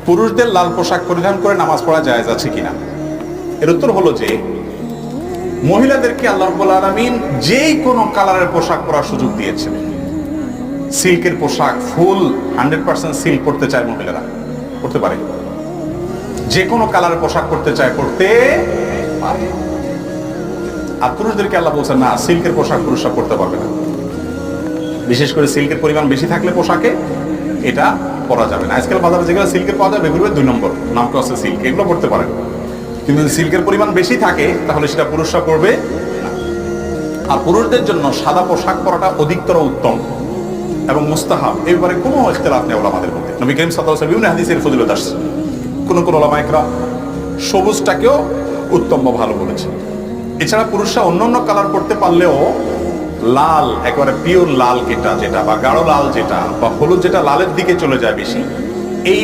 পুরুষদের লাল পোশাক পরিধান করে নামাজ পড়া জায়েজ আছে কিনা? এর উত্তর হলো যে মহিলাদেরকে আল্লাহ রাব্বুল আলামিন যেই কোনো কালারের পোশাক পরার সুযোগ দিয়েছেন। সিল্কের পোশাক, ফুল 100% সিল্ক পরতে চায় মহিলারা, পড়তে পারে। যে কোনো কালারের পোশাক পরতে চায়, পড়তে পারে। আর পুরুষদেরকে আল্লাহ বলছেন না, সিল্কের পোশাক পুরুষরা পরতে পারবে না। বিশেষ করে সিল্কের পরিমাণ বেশি থাকলে পোশাকে এটা পরা যাবে না। আজকাল বাজারে যেগুলো সিল্কের পাওয়া যাবে এগুলো 2 নম্বর, নাম তো আছে সিল্ক, এগুলো পড়তে পারে। কিন্তু যদি সিল্কের পরিমাণ বেশি থাকে তাহলে সেটা পুরুষরা পরবে না। আর পুরুষদের জন্য সাদা পোশাক পরাটা অধিকতর উত্তম এবং মুস্তাহাব, এই ব্যাপারে কোনো ইখতিলাফ নেই ওলামাদের মধ্যে। নবী করিম সাল্লাল্লাহু আলাইহি ওয়াসাল্লাম বিভিন্ন হাদিসের ফজিলত আসছে। কোন কোন ওলামা ইকরাম সবুজটাকেও উত্তম বা ভালো বলেছে। এছাড়া পুরুষরা অন্যান্য কালার পড়তে পারলেও লাল, একেবারে পিওর লাল যেটা বা গাঢ় লাল যেটা বা হলুদ যেটা লালের দিকে চলে যায় বেশি, এই